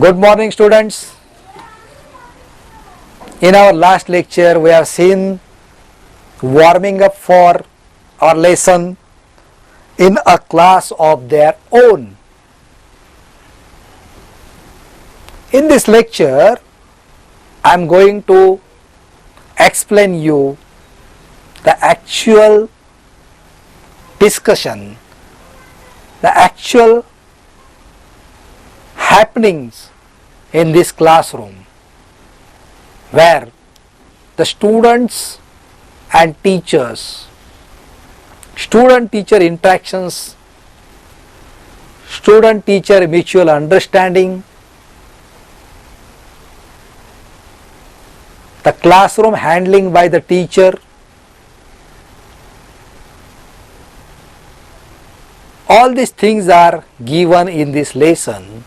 Good morning, students. In our last lecture, we have seen warming up for our lesson in a class of their own. In this lecture, I am going to explain you the actual discussion, the actual happenings in this classroom, where the students and teachers, student-teacher interactions, student-teacher mutual understanding, the classroom handling by the teacher, all these things are given in this lesson,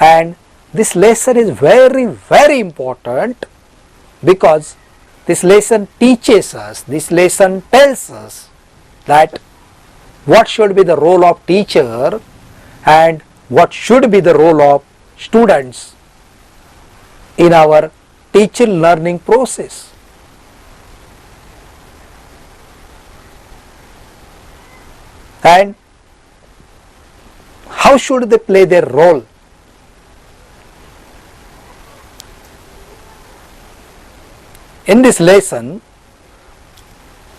and this lesson is very important because this lesson teaches us, this lesson tells us that what should be the role of teacher and what should be the role of students in our teaching learning process. And how should they play their role? In this lesson,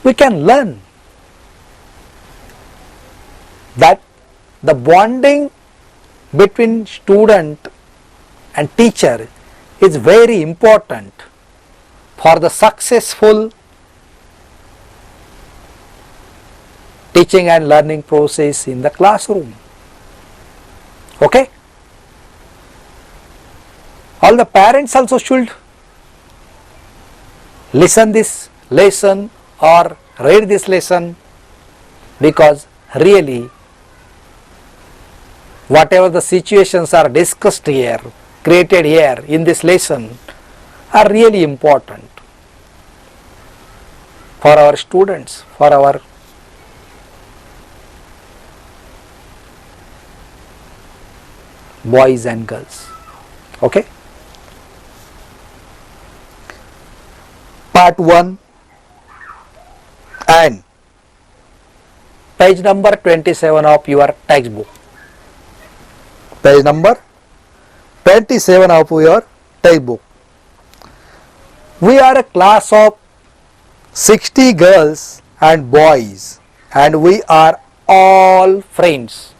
we can learn that the bonding between student and teacher is very important for the successful teaching and learning process in the classroom. Okay? All the parents also should listen this lesson or read this lesson, because really whatever the situations are discussed here, created here in this lesson, are really important for our students, for our boys and girls. Okay? Part 1 and page number 27 of your textbook. Page number 27 of your textbook. We are a class of 60 girls and boys, and we are all friends.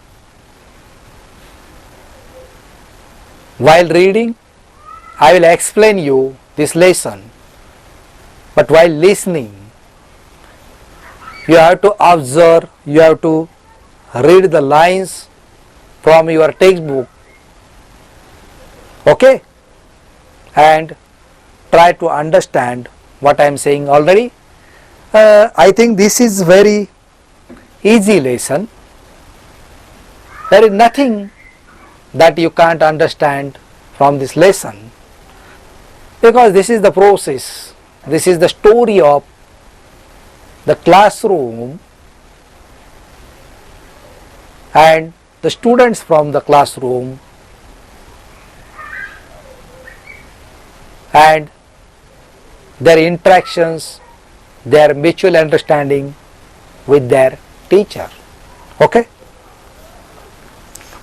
While reading, I will explain you this lesson, but while listening, you have to observe, you have to read the lines from your textbook, okay, and try to understand what I am saying already. I think this is very easy lesson. There is nothing that you can't understand from this lesson, because this is the process, this is the story of the classroom and the students from the classroom and their interactions, their mutual understanding with their teacher. Okay?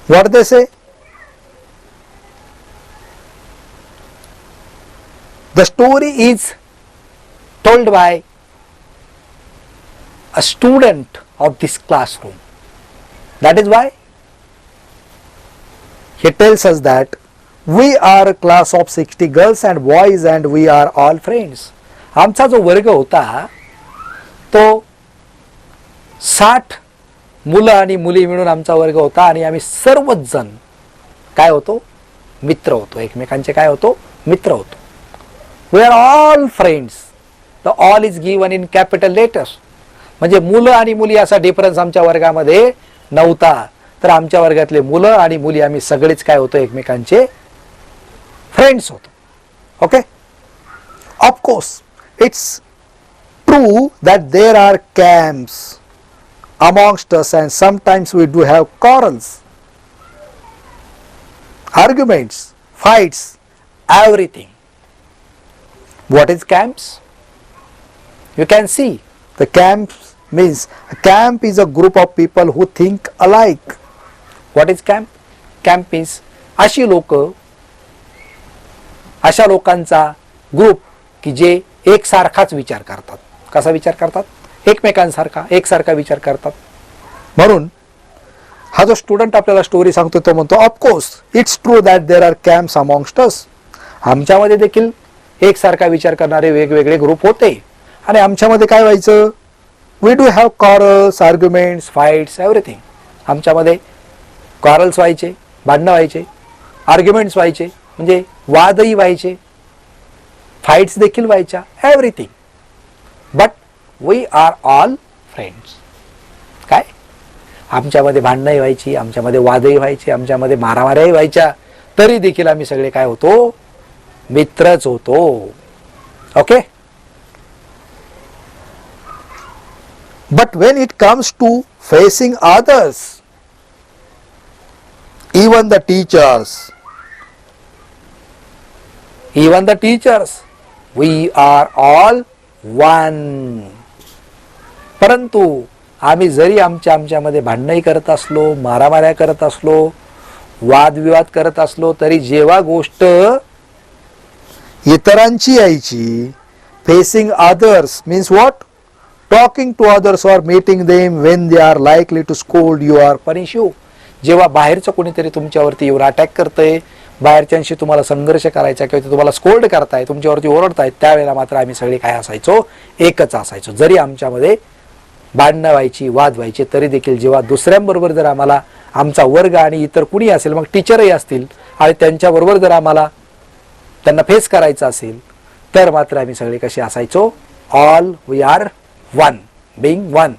What they say? The story is told by a student of this classroom. That is why he tells us that we are a class of 60 girls and boys and we are all friends. आमचा जो वर्ग होता तो 60 मुलं आणि मुली मिळून आमचा वर्ग होता, आणि आम्ही सर्वच जण काय होतो? मित्र होतो, एकमेकांचे काय होतो? मित्र होतो. We are all friends. The all is given in capital letters. म्हणजे मुलं आणि मुली असा डिफरन्स आमच्या वर्गामध्ये नव्हता, तर आमच्या वर्गातले मुलं आणि मुली आम्ही सगळेच काय होतो? एकमेकांचे फ्रेंड्स होतो. Okay? Of course it's true that there are camps amongst us and sometimes we do have quarrels. arguments, fights, everything. What is camps? You can see the camps means a camp is a group of people who think alike. What is camp? Camp means अशी लोक, अशा लोकांचा group की जे एकसारखाच विचार करतात. कसा विचार करतात? एकमेकांसारखा एकसारखा विचार करतात. म्हणून हा जो स्टुडंट आपल्याला स्टोरी सांगतो तो म्हणतो of course it's true that there are camps amongst us. आमच्यामध्ये देखील एकसारखा विचार करणारे वेगवेगळे ग्रुप होते आणि आमच्यामध्ये काय व्हायचं? We do have quarrels, arguments, fights, everything. आमच्यामध्ये कॉरल्स व्हायचे, भांडणं व्हायचे, आर्ग्युमेंट्स व्हायचे म्हणजे वादही व्हायचे, फाईट्स देखील व्हायच्या, everything. But we are all friends. काय? आमच्यामध्ये भांडणंही व्हायची, आमच्यामध्ये वादही व्हायचे, आमच्यामध्ये मारामाऱ्याही व्हायच्या, तरी देखील आम्ही सगळे काय होतो? मित्रच होतो. Okay. But when it comes to facing others, even the teachers, we are all one. परंतु आम्ही जरी आमच्यामध्ये भांडणही करत असलो, मारामाऱ्या करत असलो, वादविवाद करत असलो, तरी जेव्हा गोष्ट इतरांची यायची, facing others means what? Talking to others or meeting them when they are likely to scold you or punish you. जेव्हा बाहेरचं कोणीतरी तुमच्यावरती येऊन अटॅक करतंय, बाहेरच्यांशी तुम्हाला संघर्ष करायचा किंवा ते तुम्हाला स्कोल्ड करताय, तुमच्यावरती ओरडतायत, त्यावेळेला मात्र आम्ही सगळे काय असायचो? एकच असायचो. जरी आमच्यामध्ये भांडणं व्हायची, वाद व्हायचे, तरी देखील जेव्हा दुसऱ्यांबरोबर जर आम्हाला आमचा वर्ग आणि इतर कुणी असेल, मग टीचरही असतील आणि त्यांच्याबरोबर जर आम्हाला त्यांना फेस करायचं असेल, तर मात्र आम्ही सगळे कसे असायचो? All we are one, being one.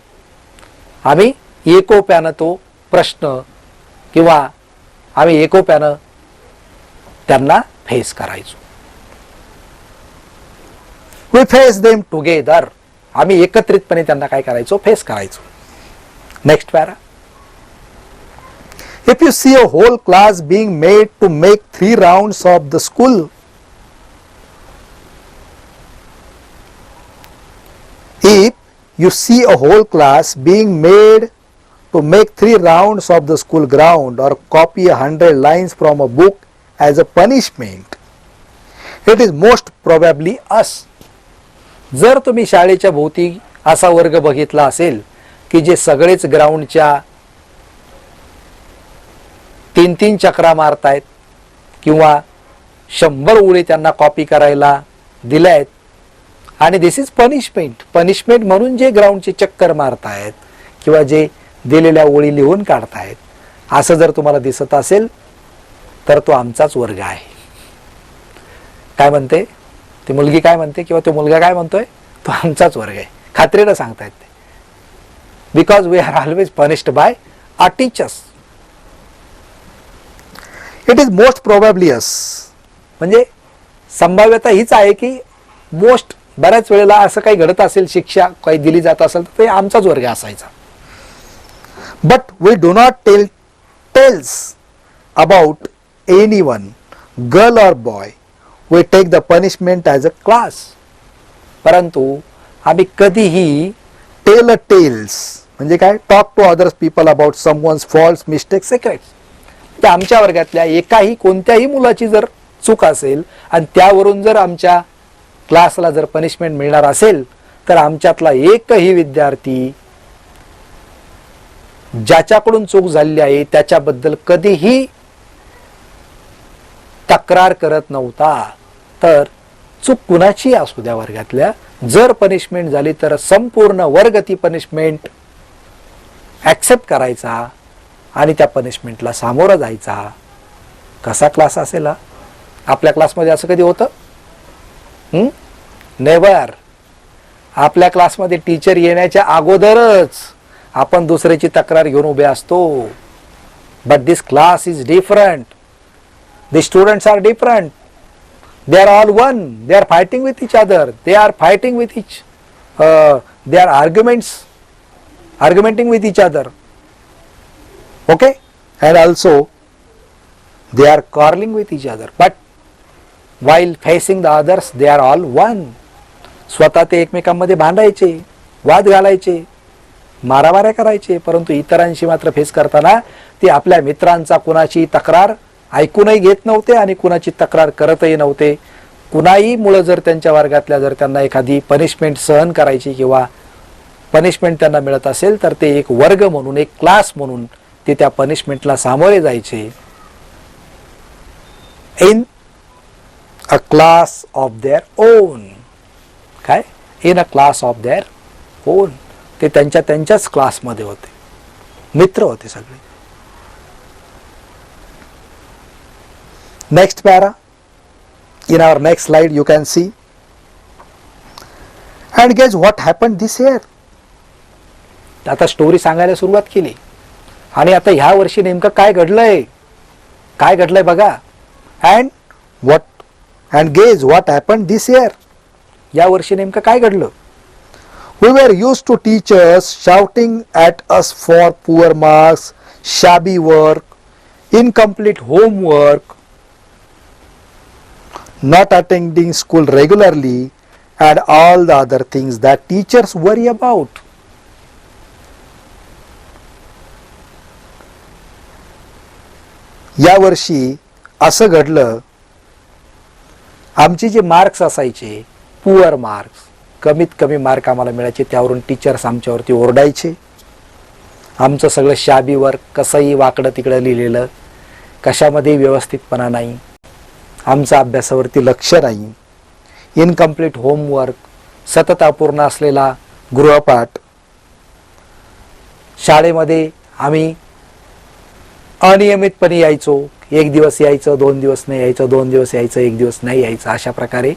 आम्ही एकोप्यानं तो प्रश्न किंवा आम्ही एकोप्यानं त्यांना फेस करायचो. We face them together. आम्ही एकत्रितपणे त्यांना काय करायचो? फेस करायचो. Next para. If you see a whole class being made to make 3 rounds of the school, if you see a whole class being made to make 3 rounds of the school ground or copy 100 lines from a book as a punishment, it is most probably us. जर तुम्ही शाळेच्या भोवती असा वर्ग बघितला असेल की जे सगळेच ग्राउंडच्या 3-3 चक्रा मारतायत किंवा 100 ओळी त्यांना कॉपी करायला दिल्यात आणि दिस इज पनिशमेंट. पनिशमेंट म्हणून जे ग्राउंडचे चक्कर मारतायत किंवा जे दिलेल्या ओळी लिहून काढतायत, असं जर तुम्हाला दिसत असेल तर तो आमचाच वर्ग आहे. काय म्हणते ती मुलगी? काय म्हणते किंवा तो मुलगा काय म्हणतोय? तो आमचाच वर्ग आहे. खात्रीनं सांगतायत ते. Because we are always punished by our teachers. It is most probably us. म्हणजे संभाव्यता हीच आहे की मोस्ट बऱ्याच वेळेला असं काही घडत असेल, शिक्षा काही दिली जात असेल तर ते आमचाच वर्ग असायचा. But we do not tells about anyone, girl or boy. We take the punishment as a class. परंतु आम्ही कधीही टेल्स म्हणजे काय? Talk to others people about someone's faults, mistake, secrets. त्या आमच्या वर्गातल्या एकाही कोणत्याही मुलाची जर चूक असेल आणि त्यावरून जर आमच्या क्लासला जर पनिशमेंट मिळणार असेल, तर आमच्यातला एकही विद्यार्थी ज्याच्याकडून चूक झालेली आहे त्याच्याबद्दल कधीही तक्रार करत नव्हता. तर चूक कुणाची असू द्या वर्गातल्या, जर पनिशमेंट झाली तर संपूर्ण वर्ग ती पनिशमेंट ॲक्सेप्ट करायचा आणि त्या पनिशमेंटला सामोरं जायचा. कसा क्लास असेल? आपल्या क्लासमध्ये असं कधी होतं? नेवर. आपल्या क्लासमध्ये टीचर येण्याच्या अगोदरच आपण दुसऱ्याची तक्रार घेऊन उभे असतो. But this class is different. The students are different. They are all one. They are fighting with each other. They are fighting with each. They are argumenting with each other. Okay? And also they are quarreling with each other, but while facing the others they are all one. स्वतः ते एकमेकांमध्ये भांडायचे, वाद घालायचे, मारामाऱ्या करायचे, परंतु इतरांशी मात्र फेस करताना ते आपल्या मित्रांचा कुणाची तक्रार ऐकूनही घेत नव्हते आणि कुणाची तक्रार करतही नव्हते. कुणाही मुळे जर त्यांच्या वर्गातल्या जर त्यांना एखादी पनिशमेंट सहन करायची किंवा पनिशमेंट त्यांना मिळत असेल तर ते एक वर्ग म्हणून, एक क्लास म्हणून ते त्या पनिशमेंटला सामोरे जायचे. In a class of their own. काय? In a class of their own. ते त्यांच्याच क्लासमध्ये होते, मित्र होते सगळे. Next para. In our next slide you can see, and guess what happened this year. आता स्टोरी सांगायला सुरुवात केली आणि आता ह्या वर्षी नेमकं काय घडलंय बघा. and guess what happened this year. या वर्षी नेमकं काय घडलं. We were used to teachers shouting at us for poor marks, shabby work, incomplete homework, not attending school regularly, and all the other things that teachers worry about. या वर्षी असं घडलं, आमचे जे मार्क्स असायचे, पुअर मार्क्स, कमीत कमी mark आम्हाला मिळायचे, त्यावरून टीचर्स आमच्यावरती ओरडायचे. आमचं सगळं शाबी वर्क, कसंही वाकडं तिकडं लिहिलेलं, कशामध्ये व्यवस्थितपणा नाही, आमचा अभ्यासावरती लक्ष नाही, इनकम्प्लीट होमवर्क, सतत अपूर्ण असलेला गृहपाठ, शाळेमध्ये आम्ही अनियमितपणे यायचो, एक दिवस यायचं, 2 दिवस नाही यायचं, 2 दिवस यायचं, 1 दिवस नाही यायचं, अशा प्रकारे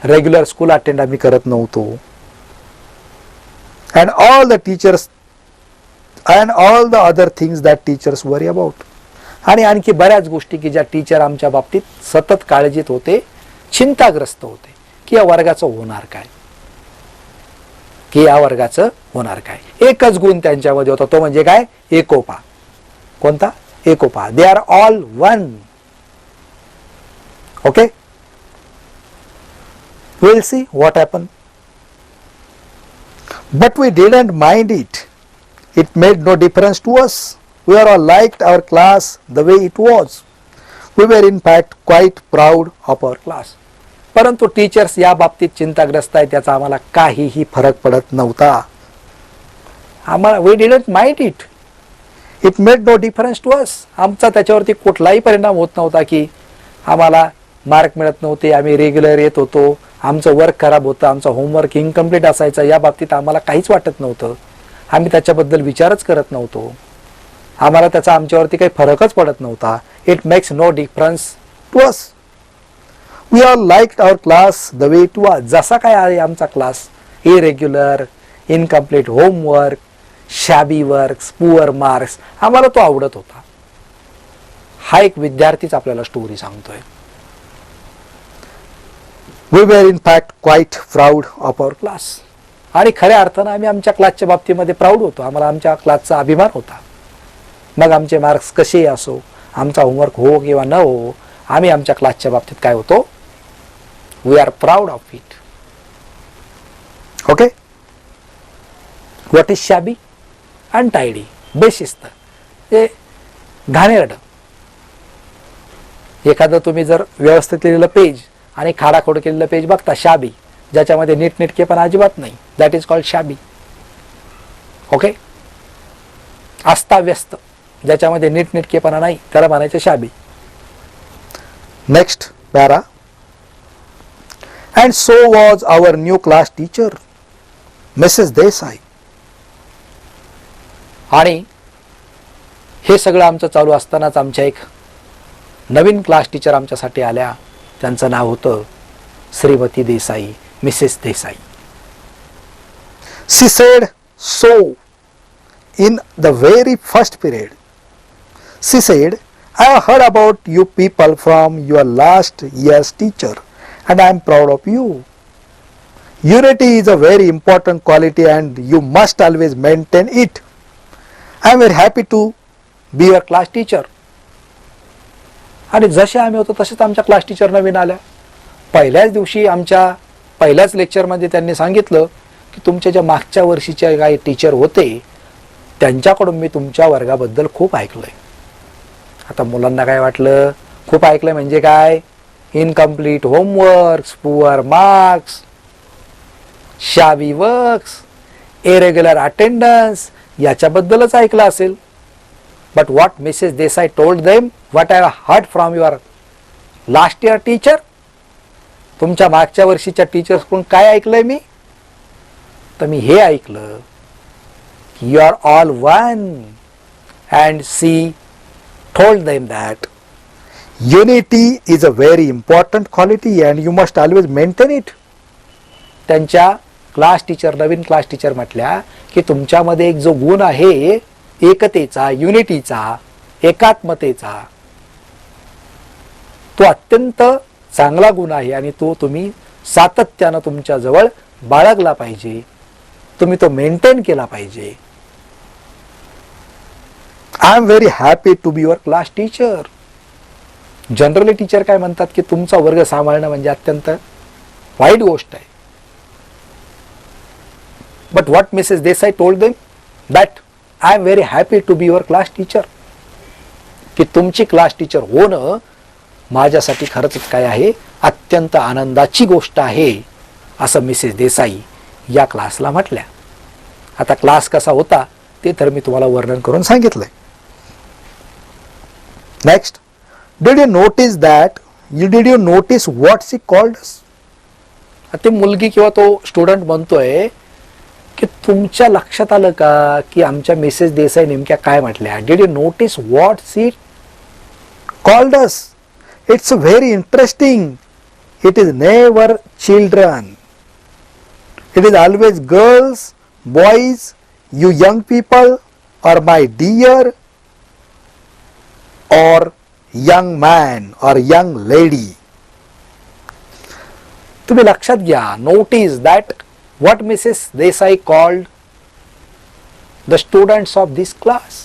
रेग्युलर स्कूल अटेंड आम्ही करत नव्हतो. And all the teachers and all the other things that teachers worry about. आणि आणखी बऱ्याच गोष्टी की ज्या टीचर आमच्या बाबतीत सतत काळजीत होते, चिंताग्रस्त होते की या वर्गाचं होणार काय, की या वर्गाचं होणार काय. एकच गुण त्यांच्यामध्ये होता, तो म्हणजे काय, एकोपा. कोणता? एकोपा. दे are all one. Okay, we'll see what happened. But we didn't mind it. It made no difference to us. We all liked our class the way it was. We were in fact quite proud of our class. परंतु teachers या बाबतीत चिंताग्रस्त आहेत त्याचा आम्हाला काहीही फरक पडत नव्हता. आम्हाला we didn't mind it. It made no difference to us. आमचा त्याच्यावरती कुठलाही परिणाम होत नव्हता की आम्हाला मार्क मिळत नव्हते, आम्ही रेग्युलर येत होतो, आमचं वर्क खराब होतं, आमचा होमवर्क इनकम्प्लीट असायचा, या बाबतीत आम्हाला काहीच वाटत नव्हतं. आम्ही त्याच्याबद्दल विचारच करत नव्हतो. आम्हाला त्याचा आमच्यावरती काही फरकच पडत नव्हता. It makes no difference to us. We all liked our class the way it was. जसा काय आहे आमचा class, irregular, incomplete homework, shabby works, poor marks, आम्हाला तो आवडत होता. हा एक विद्यार्थीच आपल्याला स्टोरी सांगतोय. We were in fact quite proud of our class. आणि खऱ्या अर्थानं आम्ही आमच्या क्लासच्या बाबतीमध्ये प्राऊड होतो. आम्हाला आमच्या क्लासचा अभिमान होता. मग आमचे मार्क्स कसेही असो, आमचा होमवर्क हो किंवा न हो, आम्ही आमच्या क्लासच्या बाबतीत काय होतो, we are proud of it. Okay. What is shabby? Untidy, बेशिस्त, हे घाणेरडं. एखादं तुम्ही जर व्यवस्थित लिहिलेलं पेज आणि खाडाखोड केलेलं पेज बघता, शाबी, ज्याच्यामध्ये नीटनेटकेपणा अजिबात नाही, that is called shabby. Okay. अस्ताव्यस्त, ज्याच्यामध्ये नीटनेटकेपणा नाही, त्याला म्हणायचं shabby. Next para. And so was our new class teacher Mrs Desai. आणि हे सगळं आमचं चालू असतानाच आमच्या एक नवीन क्लास टीचर आमच्यासाठी आल्या. त्यांचं नाव होतं Shrimati Desai, Mrs Desai. She said so in the very first period. She said, I have heard about you people from your last year's teacher and I am proud of you. Unity is a very important quality and you must always maintain it. I am very happy to be your class teacher. आणि जसे आम्ही होतो तसेच आमच्या class teacher नवीन आल्या. पहिल्याच दिवशी आमच्या पहिल्याच लेक्चरमध्ये त्यांनी सांगितलं की तुमच्या ज्या मागच्या वर्षीचे काही टीचर होते त्यांच्याकडून मी तुमच्या वर्गाबद्दल खूप ऐकलंय. आता मुलांना काय वाटलं, खूप ऐकलंय म्हणजे काय, incomplete homeworks, poor marks, शावी works, irregular attendance याच्याबद्दलच ऐकलं असेल. But what Mrs Desai told them, what I heard from your last year teacher, तुमच्या मागच्या वर्षीच्या टीचर्सकडून काय ऐकलंय मी, तर मी हे ऐकलं की you are all one. And she told them that unity is a very important quality and you must always maintain it. त्यांच्या क्लास टीचर, नवीन क्लास टीचर म्हटल्या की तुमच्यामध्ये एक जो गुण आहे एकतेचा, युनिटीचा, एकात्मतेचा, तो अत्यंत चांगला गुण आहे आणि तो तुम्ही सातत्यानं तुमच्या जवळ बाळगला पाहिजे, तुम्ही तो मेंटेन केला पाहिजे. I am very happy to be your class teacher. Generally teacher काय म्हणतात की तुमचा वर्ग सांभाळणं म्हणजे अत्यंत वाईट गोष्ट आहे. But what Mrs Desai told them that I am very happy to be your class teacher, की तुमची क्लास टीचर होणं माझ्यासाठी खरंच काय आहे, अत्यंत आनंदाची गोष्ट आहे, असं मिसेस देसाई या क्लासला म्हटल्या. आता क्लास कसा होता ते तर मी तुम्हाला वर्णन करून सांगितलंय. Next, did you notice what she called us? ती मुलगी किंवा तो स्टुडंट म्हणतोय की तुमच्या लक्षात आलं का की आमच्या मिसेस देसाई नेमक्या काय म्हटल्या. Did you notice what she called us? It's very interesting. It is never children. It is always girls, boys, you young people, or my dear, or young man or young lady. तुम्ही लक्षात घ्या, notice that what Mrs. Desai called the students of this class.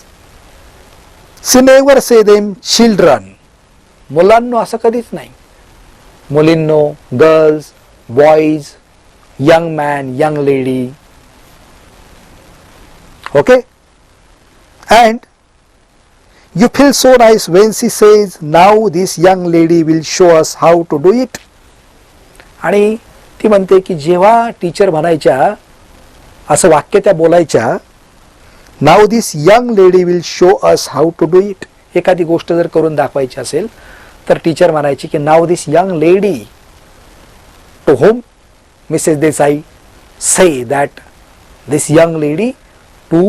She never say them children. मुलांनो असं कधीच नाही. मुलींनो, girls, boys, young man, young lady. Okay? And you feel so nice when she says, now this young lady will show us how to do it. आणि ती म्हणते की जेव्हा टीचर म्हणायच्या, असं वाक्य त्या बोलायच्या, now this young lady will show us how to do it. एखादी गोष्ट जर करून दाखवायची असेल तर टीचर म्हणायची की now this young lady, to whom Mrs. Desai say that this young lady to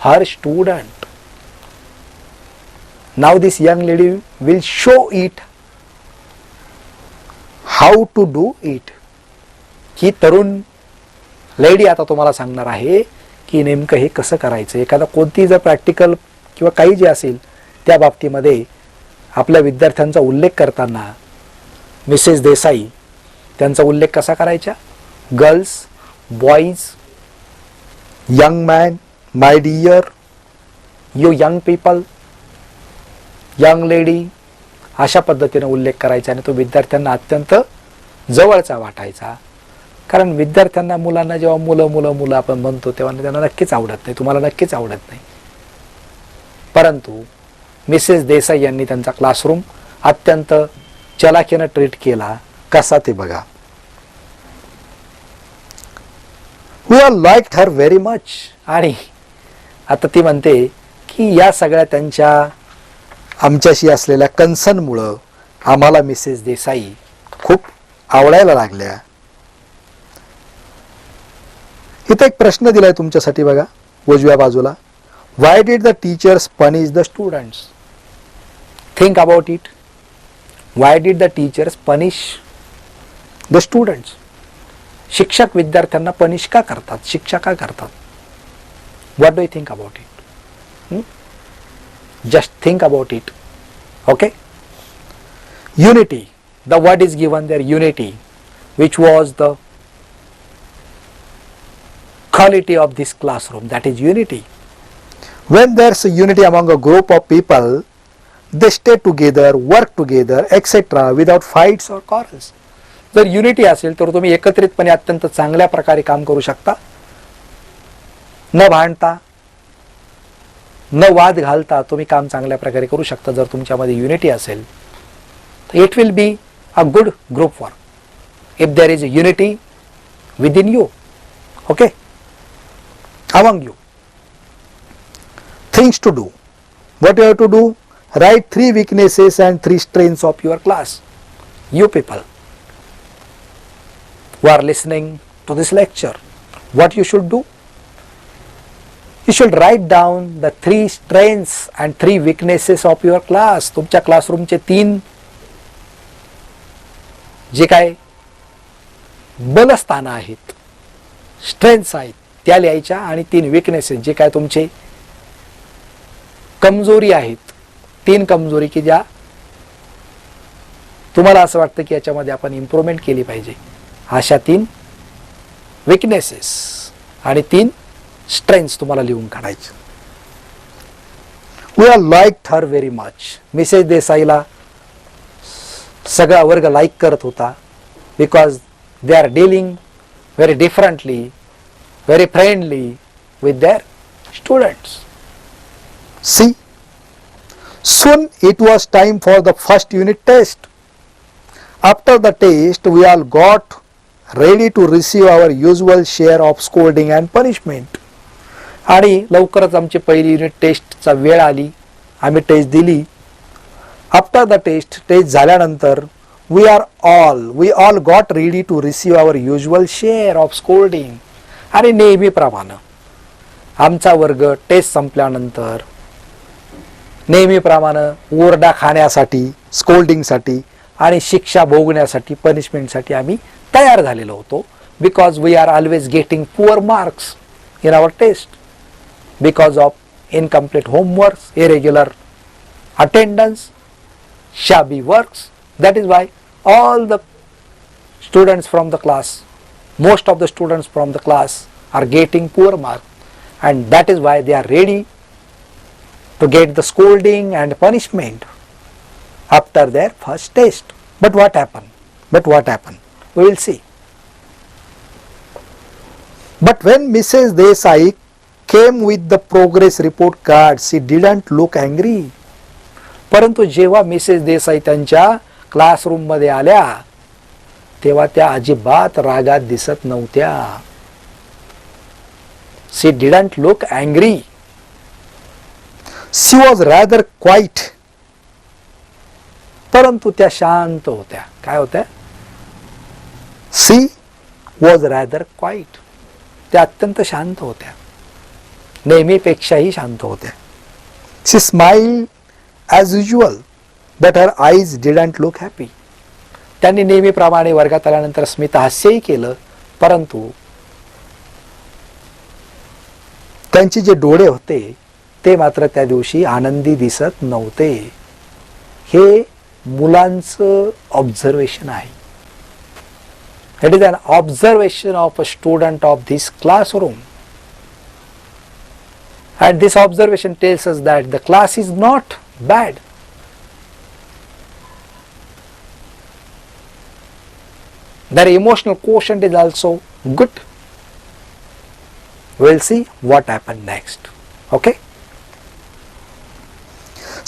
her student. Now this young lady will show it how to do it. ही तरुण लेडी आता तुम्हाला सांगणार आहे की नेमकं हे कसं करायचं. एखादा कोणती जर प्रॅक्टिकल किंवा काही जे असेल त्या बाबतीमध्ये आपल्या विद्यार्थ्यांचा उल्लेख करताना मिसेस देसाई त्यांचा उल्लेख कसा करायचा. Girls, boys, young man, my dear, you young people, young lady, अशा पद्धतीने उल्लेख करायचा आणि तो विद्यार्थ्यांना अत्यंत जवळचा वाटायचा. कारण विद्यार्थ्यांना, मुलांना जेव्हा मुलं आपण म्हणतो तेव्हा त्यांना नक्कीच आवडत नाही, तुम्हाला नक्कीच आवडत नाही. परंतु मिसेस देसाई यांनी त्यांचा क्लासरूम अत्यंत चलाखीने ट्रीट केला. कसा ते बघा. We are liked her very much. आणि आता ती म्हणते की या सगळ्या त्यांच्या आमच्याशी असलेल्या कन्सर्नमुळं आम्हाला मिसेस देसाई खूप आवडायला लागल्या. इथे एक प्रश्न दिलाय तुमच्यासाठी बघा उजव्या बाजूला. Why did the teachers punish the students? Think about it. Why did the teachers punish the students? शिक्षक विद्यार्थ्यांना पनिश का करतात, शिक्षा का करतात? What do you think about it? Just think about it. Okay? Unity. The word is given there, unity, which was the quality of this classroom. That is unity. When there's a unity among a group of people, they stay together, work together etcetera without fights और corals. जर unity असेल तर तुम्ही एकत्रितपणे अत्यंत चांगल्या प्रकारे काम करू शकता, न भांडता, न वाद घालता तुम्ही काम चांगल्या प्रकारे करू शकता. जर तुमच्यामध्ये युनिटी असेल तर it will be a good group work. If there is unity within you, okay, among you. Things to do. What you have to do? Write 3 weaknesses and 3 strengths of your class. You people who are listening to this lecture, what you should do? You should write down the 3 strengths and 3 weaknesses of your class. तुमच्या क्लासरूमचे 3 जे काय बलस्थानं आहेत, strengths आहेत, त्या लिहायच्या, आणि 3 weaknesses जे काय तुमचे कमजोरी आहेत, 3 कमजोरी की ज्या तुम्हाला असं वाटतं की याच्यामध्ये आपण इम्प्रूव्हमेंट केली पाहिजे, अशा 3 विकनेसेस आणि 3 स्ट्रेंथ्स तुम्हाला लिहून काढायचे. We are liked her very much. Mrs देसाईला सगळा वर्ग लाईक करत होता, because they are dealing very differently, very friendly with their students. See, soon it was time for the first unit test. After the test, we all got ready to receive our usual share of scolding and punishment. आणि लवकरच आमची पहिली unit टेस्टचा वेळ आली. आम्ही taste दिली. After the taste झाल्यानंतर we all got ready to receive our usual share of scolding. आणि नेहमीप्रमाणे आमचा वर्ग टेस्ट संपल्यानंतर नेहमीप्रमाणे ओरडा खाण्यासाठी, स्कोल्डिंगसाठी आणि शिक्षा भोगण्यासाठी, पनिशमेंटसाठी आम्ही तयार झालेलो होतो. Because we are always getting poor marks in our test because of incomplete homeworks, irregular attendance, shabby works. That is why all the students from the class, most of the students from the class are getting poor marks, and that is why they are ready to get the scolding and punishment after their first test. But what happened? We will see. But when Mrs. Desai came with the progress report card, she didn't look angry. परंतु जेव्हा Mrs Desai त्यांच्या classroom मध्ये आल्या तेव्हा त्या अजिबात रागात दिसत नव्हत्या. She didn't look angry. She was rather quiet. परंतु त्या शांत होत्या. काय होत्या? She was rather quiet. त्या अत्यंत शांत होत्या, नेहमीपेक्षाही शांत होत्या. She smiled as usual, but her eyes didn't look happy. त्यांनी नेहमीप्रमाणे वर्गात आल्यानंतर स्मित हास्यही केलं, परंतु त्यांचे जे डोळे होते ते मात्र त्या दिवशी आनंदी दिसत नव्हते. हे मुलांचं ऑब्झर्वेशन आहे. It is an observation of a student of this classroom. And this observation tells us that the class is not bad. Their emotional quotient is also good. We'll see what happened next. Okay?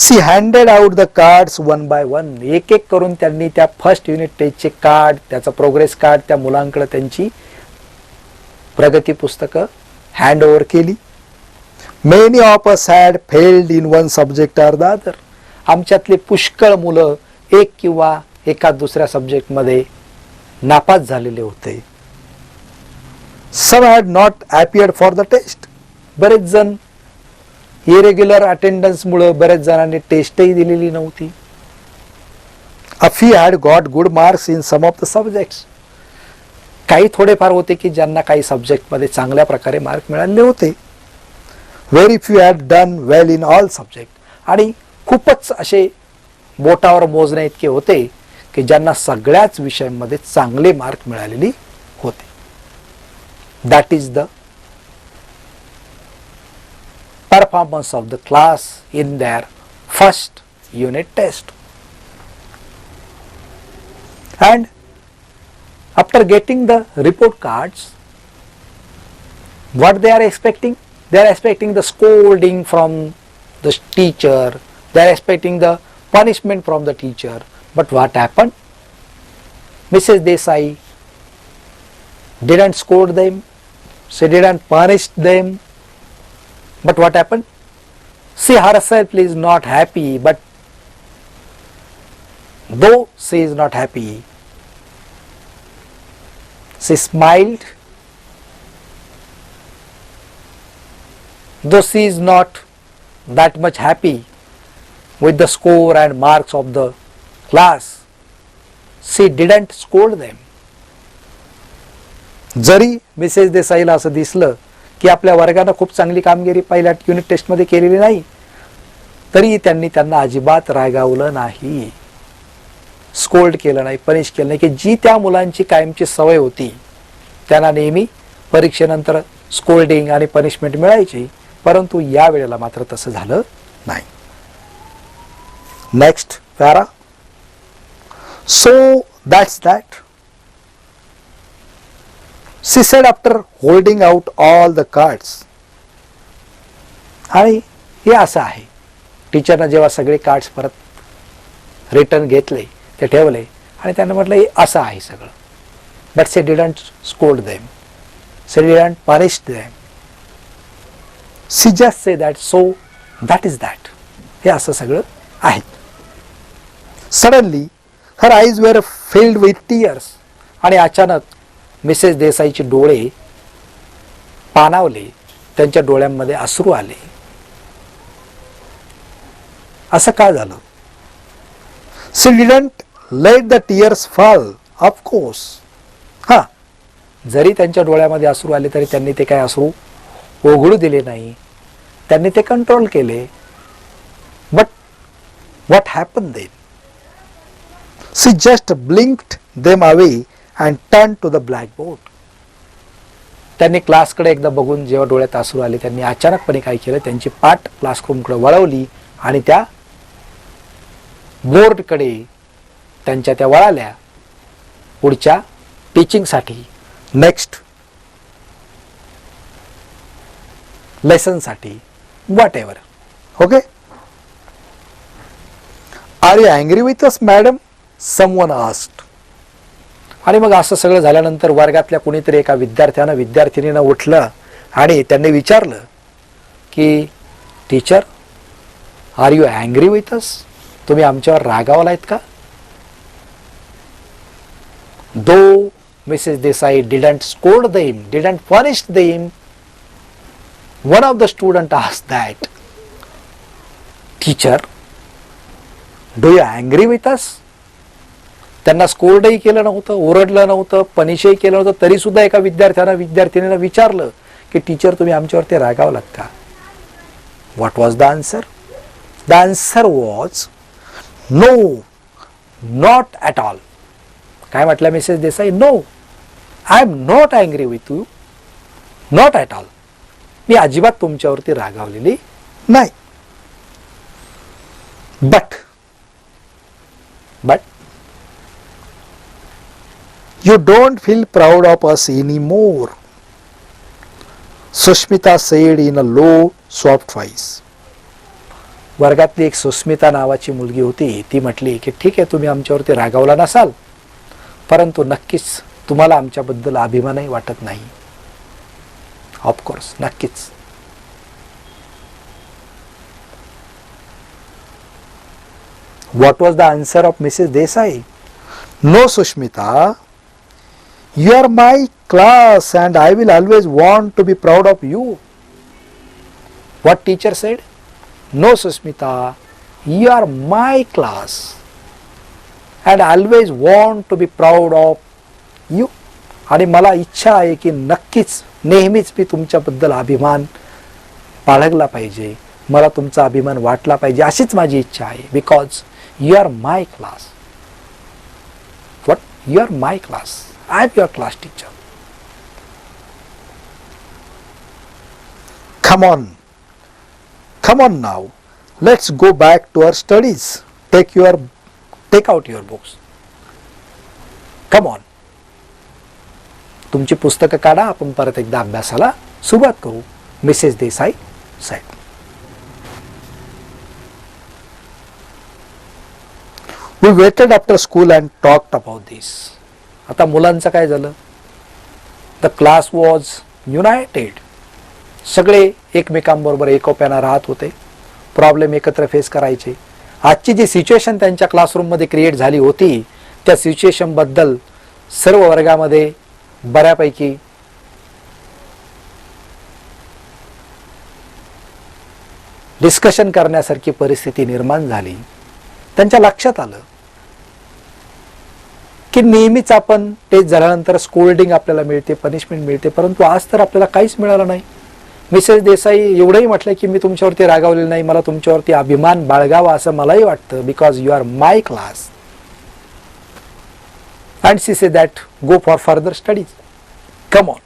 She handed out the cards one by one. एक एक करून त्यांनी त्या first unit टेस्टचे card, त्याचा progress card त्या मुलांकडे त्यांची प्रगती पुस्तकं हँड ओव्हर केली. Many of us had failed in one subject or the other. आमच्यातले पुष्कळ मुलं एक किंवा एका दुसऱ्या सब्जेक्ट मध्ये नापास झालेले होते. Some had not appeared for the test. बरेच जण इरेग्युलर अटेंडन्स मुळे बरेच जणांनी टेस्टही दिलेली नव्हती. A few had got good marks in some of the subjects. काही थोडेफार होते की ज्यांना काही सब्जेक्ट मध्ये चांगल्या प्रकारे मार्क मिळाले होते. Very few had done well in all subjects. आणि खूपच असे बोटावर मोजण्या इतके होते की ज्यांना सगळ्याच विषयांमध्ये चांगले मार्क मिळालेले होते. That is the performance of the class in their first unit test. And after getting the report cards, what they are expecting? They are expecting the scolding from the teacher, they are expecting the punishment from the teacher. But what happened? Mrs. Desai didn't scold them, she didn't punish them. But what happened? She herself is not happy, but though she is not happy, she smiled. Though she is not that much happy with the score and marks of the class, she didn't scold them. जरी Mrs देसाईला असं दिसलं की आपल्या वर्गानं खूप चांगली कामगिरी पहिल्या युनिट टेस्टमध्ये केलेली नाही, तरी त्यांना अजिबात रागावलं नाही, स्कोल्ड केलं नाही, पनिश केलं नाही. की जी त्या मुलांची कायमची सवय होती, त्यांना नेहमी परीक्षेनंतर स्कोल्डिंग आणि पनिशमेंट मिळायची, परंतु या वेळेला मात्र तसं झालं नाही. Next para. So that's that. She said after holding out all the cards. आणि हे असं आहे, टीचरनं जेव्हा सगळे कार्ड्स परत रिटर्न घेतले, ते ठेवले आणि त्यांना म्हटलं हे असं आहे सगळं. But she didn't scold them, she didn't punish them, she just said that so that is that. हे असं सगळं आहे. Suddenly her eyes were filled with tears. आणि अचानक मिसेस देसाईचे डोळे पाणावले, त्यांच्या डोळ्यांमध्ये अश्रू आले. असं का झालं? She didn't let the tears fall, of course. जरी त्यांच्या डोळ्यामध्ये अश्रू आले तरी त्यांनी ते काय अश्रू ओघळू दिले नाही, त्यांनी ते कंट्रोल केले. But what happened then? She just blinked them away and turned to the blackboard. त्यांनी क्लासकडे एकदा बघून जेव्हा डोळ्यात अश्रू आले, त्यांनी अचानकपणे काय केलं, त्यांची पाठ क्लासरूमकडे वळवली आणि त्या बोर्डकडे त्यांच्या त्या वळाल्या पुढच्या टीचिंगसाठी, नेक्स्ट लेसनसाठी, whatever. Okay. Are you angry with us madam? Someone asked. आणि मग असं सगळं झाल्यानंतर वर्गातल्या कुणीतरी एका विद्यार्थिनीनं उठलं आणि त्यांनी विचारलं की teacher, are you angry with us? तुम्ही आमच्यावर रागावलायत का? Though Mrs Desai didn't scold them, didn't punish them, one of the student asked that, teacher do you angry with us? त्यांना स्कोल्डही केलं नव्हतं, ओरडलं नव्हतं, पनिशही केलं नव्हतं, तरी सुद्धा एका विद्यार्थीनं विचारलं की टीचर तुम्ही आमच्यावरती रागावलात का? What was the answer? The answer was no, not at all. काय म्हटलं Mrs Desai? No, I am not angry with you, not at all. मी अजिबात तुमच्यावरती रागावलेली नाही. But you don't feel proud of us anymore, Sushmita said in a low, soft voice. वर्गातली एक सुस्मिता नावाची मुलगी होती, ती म्हटली की ठीक आहे, तुम्ही आमच्यावरती रागावला नसाल, परंतु नक्कीच तुम्हाला आमच्याबद्दल अभिमानही वाटत नाही. ऑफकोर्स, नक्कीच. What was the answer of Mrs. Desai? No, Sushmita. You are my class and I will always want to be proud of you. What teacher said? No, Sushmita. You are my class and I always want to be proud of you. आणि मला इच्छा आहे की नक्कीच नेहमीच मी तुमच्याबद्दल अभिमान बाळगला पाहिजे, मला तुमचा अभिमान वाटला पाहिजे, अशीच माझी इच्छा आहे. Because you are my class. What? You are my class. I am your class teacher. Come on now, let's go back to our studies. Take out your books. Come on. तुमची पुस्तकं काढा, आपण परत एकदा अभ्यासाला सुरुवात करू. Mrs Desai said. We waited after school and talked about this. आता मुलांचं काय झालं? The class was united. सगळे एकमेकांबरोबर एकोप्यानं राहत होते. प्रॉब्लेम एकत्र फेस करायचे. आजची जी सिच्युएशन त्यांच्या क्लासरूममध्ये क्रिएट झाली होती, त्या सिच्युएशनबद्दल सर्व वर्गामध्ये बऱ्यापैकी डिस्कशन करण्यासारखी परिस्थिती निर्माण झाली. त्यांच्या लक्षात आलं की नेहमीच आपण टेस्ट झाल्यानंतर स्कोल्डिंग आपल्याला मिळते, पनिशमेंट मिळते, परंतु आज तर आपल्याला काहीच मिळालं नाही. मिसेस देसाई एवढंही म्हटलं की मी तुमच्यावरती रागावलेलं नाही, मला तुमच्यावरती अभिमान बाळगावा असं मलाही वाटतं, because you are my class. And she say that go for further studies. Come on.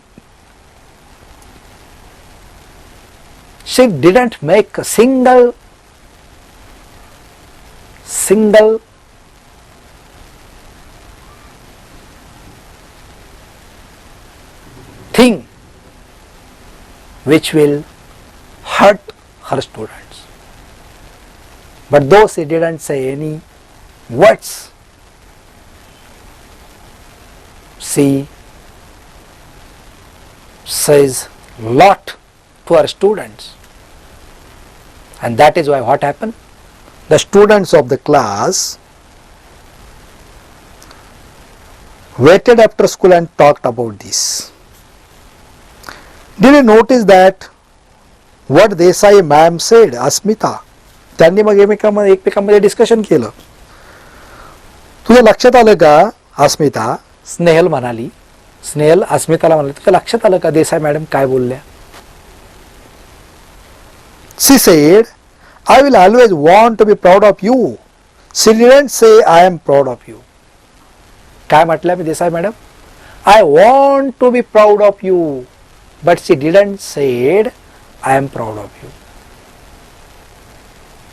She didn't make a single thing which will hurt her students. But though she didn't say any words, she says lot to her students. And that is why what happened? The students of the class waited after school and talked about this. Did you notice that what Desai ma'am said, Asmita? त्यांनी मग एकमेकांमध्ये discussion केलं. तुझ्या लक्षात आलं का अस्मिता? स्नेहल म्हणाली. स्नेहल अस्मिताला म्हणाली, तुझ्या लक्षात आलं का देसाई मॅडम काय बोलल्या? She said, I will always want to be proud of you. She didn't say I am proud of you. काय म्हटलं मी Desai madam? I want to be proud of you. But she didn't said I am proud of you.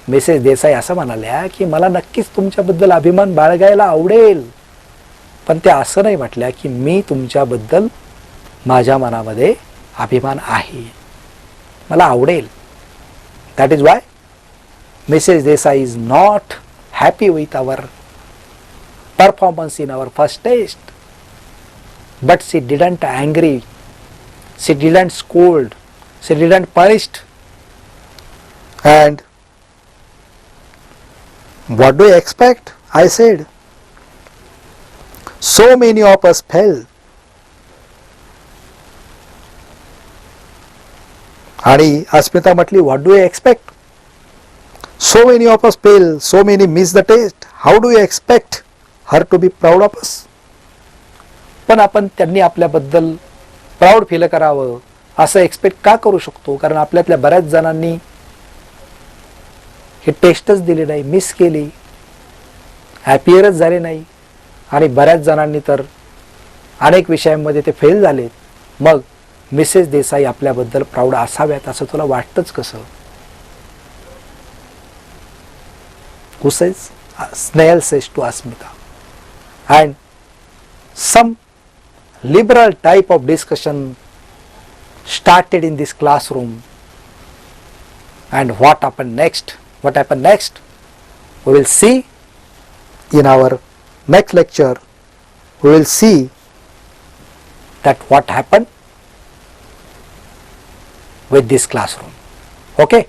Mrs Desai असं म्हणाल्या की मला नक्कीच तुमच्याबद्दल अभिमान बाळगायला आवडेल, पण त्या असं नाही म्हटल्या की मी तुमच्याबद्दल माझ्या मनामध्ये अभिमान आहे, मला आवडेल. That is why Mrs. Desai is not happy with our performance in our first test. But she didn't angry, she didn't scold, she didn't punish. And what do you expect? I said, so many of us fell. आणि अस्मिता म्हटली, what do you expect? So many of us fail, so many miss the test. How do you expect her to be proud of us? पण आपण त्यांनी आपल्याबद्दल proud feel करावं असं expect का करू शकतो? कारण आपल्यातल्या बऱ्याच जणांनी हे टेस्टच दिली नाही, मिस केली, हॅपियरच झाले नाही, आणि बऱ्याच जणांनी तर अनेक विषयांमध्ये ते फेल झाले. मग मिसेस देसाई आपल्याबद्दल प्राऊड असाव्यात असं तुला वाटतंच कसं? Who says? Snail says to Asmita. And some liberal type of discussion started in this classroom. And what happened next? What happened next? We will see in our next lecture. We will see that what happened with this classroom. Okay?